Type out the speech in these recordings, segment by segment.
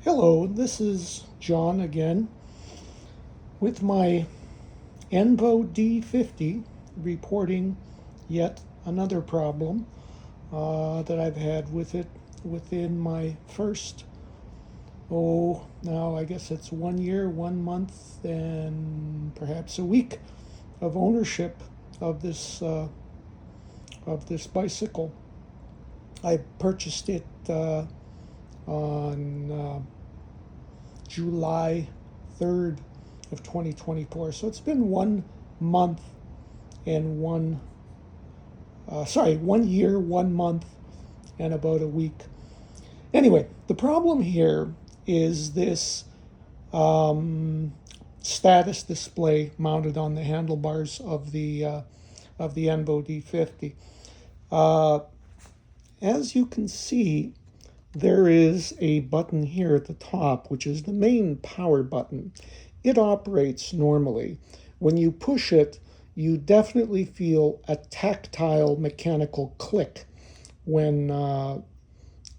Hello, this is John again with my Envo D50 reporting yet another problem that I've had with it within my first, now I guess it's 1 year, 1 month, and perhaps a week of ownership of this bicycle. I purchased it on July 3rd of 2024. So it's been 1 month and 1 year, 1 month, and about a week. Anyway, the problem here is this status display mounted on the handlebars of the Envo D50. As you can see, there is a button here at the top, which is the main power button. It operates normally. When you push it, you definitely feel a tactile mechanical click when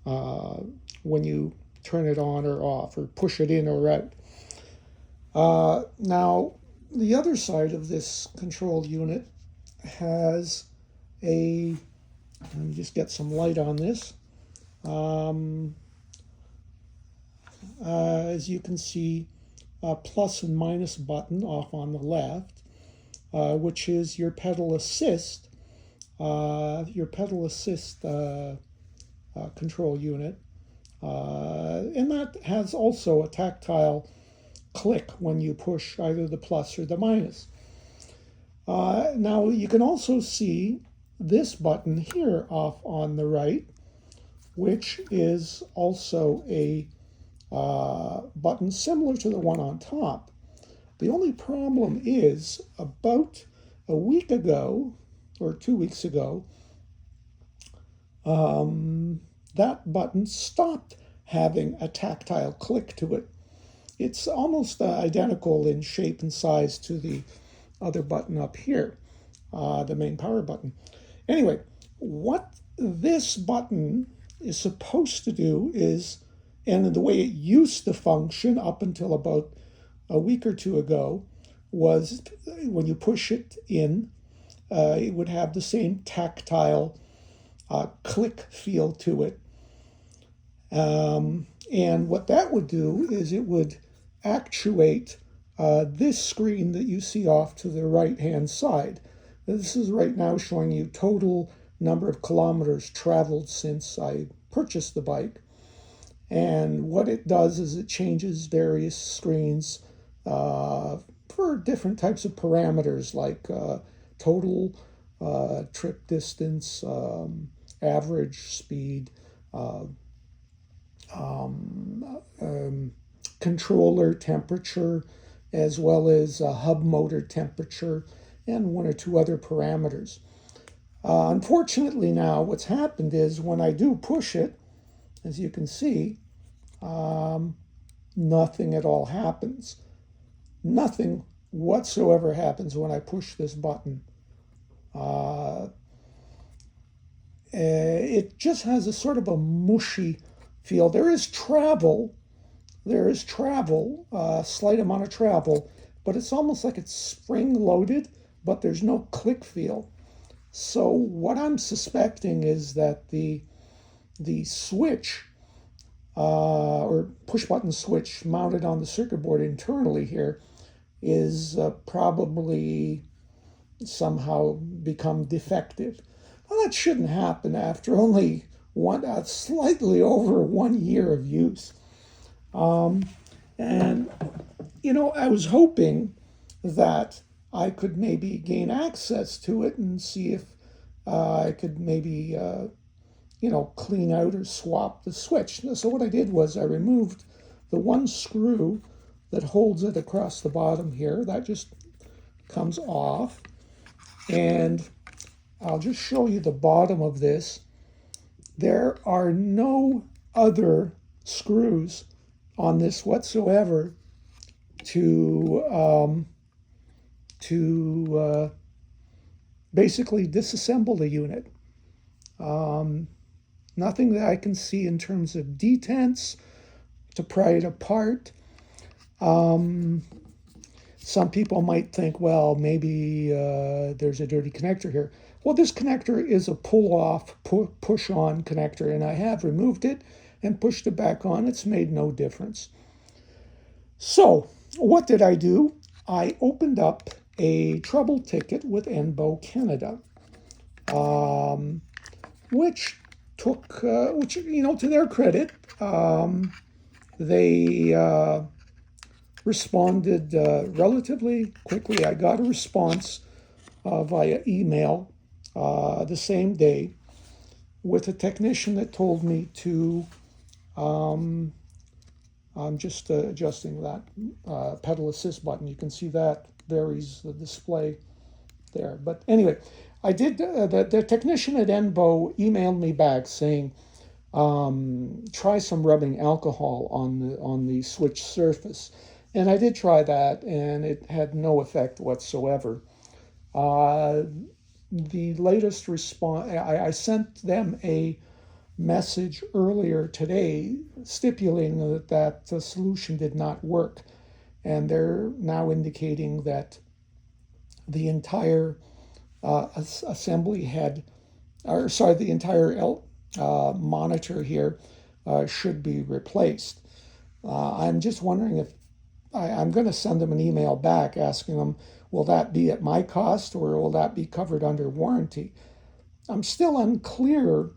you turn it on or off, or push it in or out. Now, the other side of this control unit has let me just get some light on this. As you can see, a plus and minus button off on the left, which is your pedal assist, control unit, and that has also a tactile click when you push either the plus or the minus. Now you can also see this button here off on the right, which is also a button similar to the one on top. The only problem is about a week ago or 2 weeks ago, that button stopped having a tactile click to it. It's almost identical in shape and size to the other button up here, the main power button. Anyway, what this button is supposed to do is, and the way it used to function up until about a week or two ago, was when you push it in, it would have the same tactile click feel to it. And what that would do is it would actuate this screen that you see off to the right-hand side. This is right now showing you total number of kilometers traveled since I purchased the bike. And what it does is it changes various screens for different types of parameters like total, trip distance, average speed, controller temperature, as well as hub motor temperature, and one or two other parameters. Unfortunately now what's happened is when I do push it, as you can see, nothing at all happens. Nothing whatsoever happens when I push this button. It just has a sort of a mushy feel. There is travel, a slight amount of travel, but it's almost like it's spring-loaded, but there's no click feel. So what I'm suspecting is that the switch, or push-button switch mounted on the circuit board internally here, is probably somehow become defective. Well, that shouldn't happen after only slightly over 1 year of use. And, I was hoping that I could maybe gain access to it and see if I could maybe, clean out or swap the switch. So what I did was I removed the one screw that holds it across the bottom here. That just comes off. And I'll just show you the bottom of this. There are no other screws on this whatsoever to basically disassemble the unit. Nothing that I can see in terms of detents, to pry it apart. Some people might think, well, maybe there's a dirty connector here. Well, this connector is a pull-off, push-on connector, and I have removed it and pushed it back on. It's made no difference. So what did I do? I opened up a trouble ticket with Envo Canada, which took, to their credit, they responded relatively quickly. I got a response via email the same day with a technician that told me to, I'm just adjusting that pedal assist button. You can see that varies the display there. But anyway, I did, the technician at Envo emailed me back saying, try some rubbing alcohol on the switch surface. And I did try that, and it had no effect whatsoever. The latest response, I sent them a message earlier today stipulating that the solution did not work. And they're now indicating that the entire assembly head, the entire monitor here should be replaced. I'm just wondering if I'm going to send them an email back asking them, will that be at my cost or will that be covered under warranty? I'm still unclear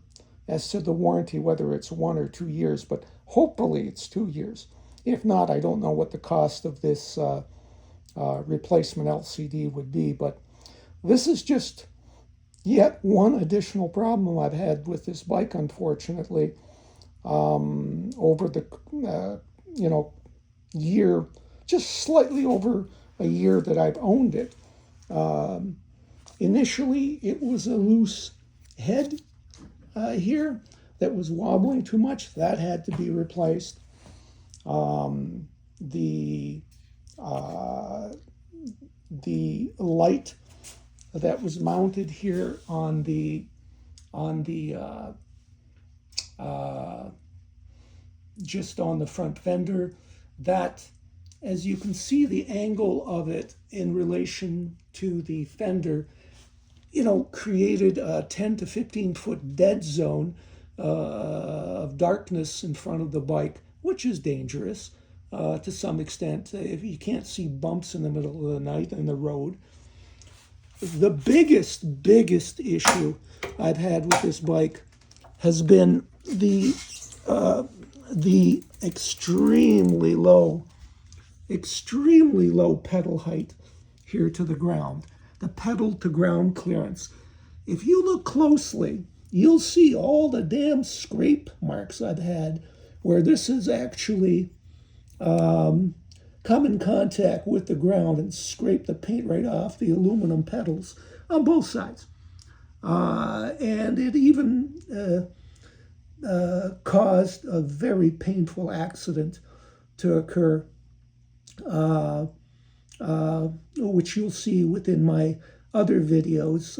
as to the warranty, whether it's 1 or 2 years, but hopefully it's 2 years. If not, I don't know what the cost of this replacement LCD would be, but this is just yet one additional problem I've had with this bike, unfortunately, over the year, just slightly over a year that I've owned it. Initially, it was a loose head here that was wobbling too much. That had to be replaced. The light that was mounted here on the just on the front fender, that, as you can see, the angle of it in relation to the fender, created a 10 to 15 foot dead zone of darkness in front of the bike, which is dangerous to some extent if you can't see bumps in the middle of the night in the road. The biggest issue I've had with this bike has been the extremely low pedal height here to the ground, the pedal to ground clearance. If you look closely, you'll see all the damn scrape marks I've had where this has actually come in contact with the ground and scraped the paint right off the aluminum pedals on both sides. And it even caused a very painful accident to occur, which you'll see within my other videos,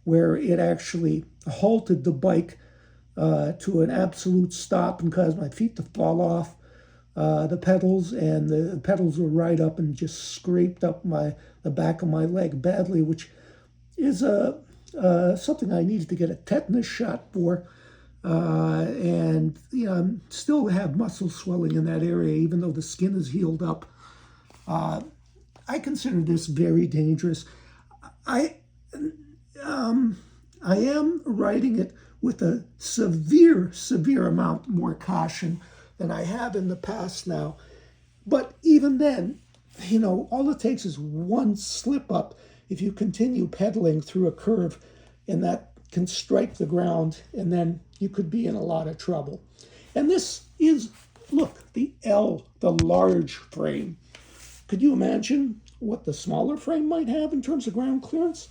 where it actually halted the bike to an absolute stop and caused my feet to fall off the pedals, and the pedals were right up and just scraped up the back of my leg badly, which is something I needed to get a tetanus shot for. And I still have muscle swelling in that area, even though the skin is healed up. I consider this very dangerous. I am riding it with a severe amount more caution than I have in the past now. But even then, all it takes is one slip up if you continue pedaling through a curve, and that can strike the ground, and then you could be in a lot of trouble. And this is, look, the large frame. Could you imagine what the smaller frame might have in terms of ground clearance?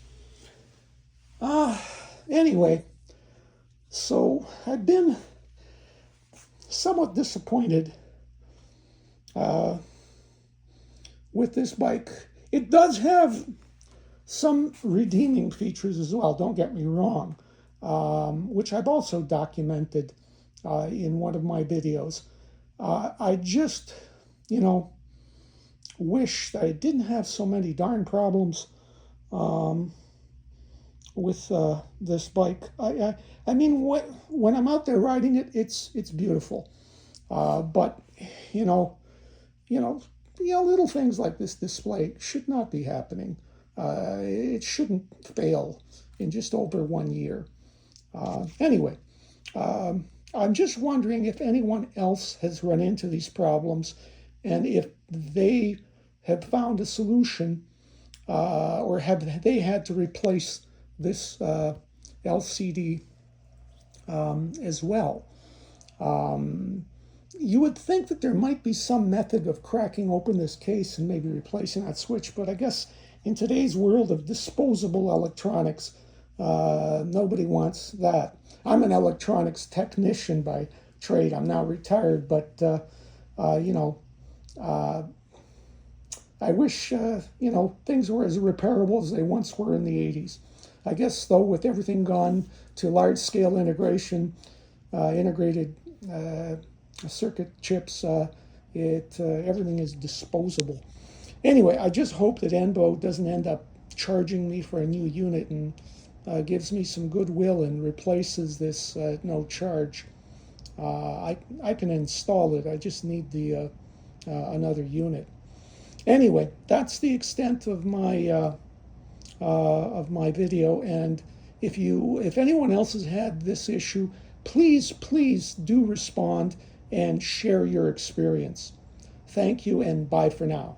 Anyway, so I've been somewhat disappointed with this bike. It does have some redeeming features as well, don't get me wrong, which I've also documented in one of my videos. I just, you know, wish that I didn't have so many darn problems um, with this bike. I mean, when I'm out there riding it, it's beautiful. But you know, you know, little things like this display should not be happening. It shouldn't fail in just over 1 year. Anyway, I'm just wondering if anyone else has run into these problems and if they have found a solution or have they had to replace this LCD as well. You would think that there might be some method of cracking open this case and maybe replacing that switch, but I guess in today's world of disposable electronics, nobody wants that. I'm an electronics technician by trade. I'm now retired, but you know, uh, I wish things were as repairable as they once were in the 80s. I guess though, with everything gone to large-scale integration, integrated circuit chips, everything is disposable. Anyway, I just hope that Envo doesn't end up charging me for a new unit and gives me some goodwill and replaces this no charge. I can install it. I just need the another unit. Anyway, that's the extent of my video. And if anyone else has had this issue, please do respond and share your experience. Thank you, and bye for now.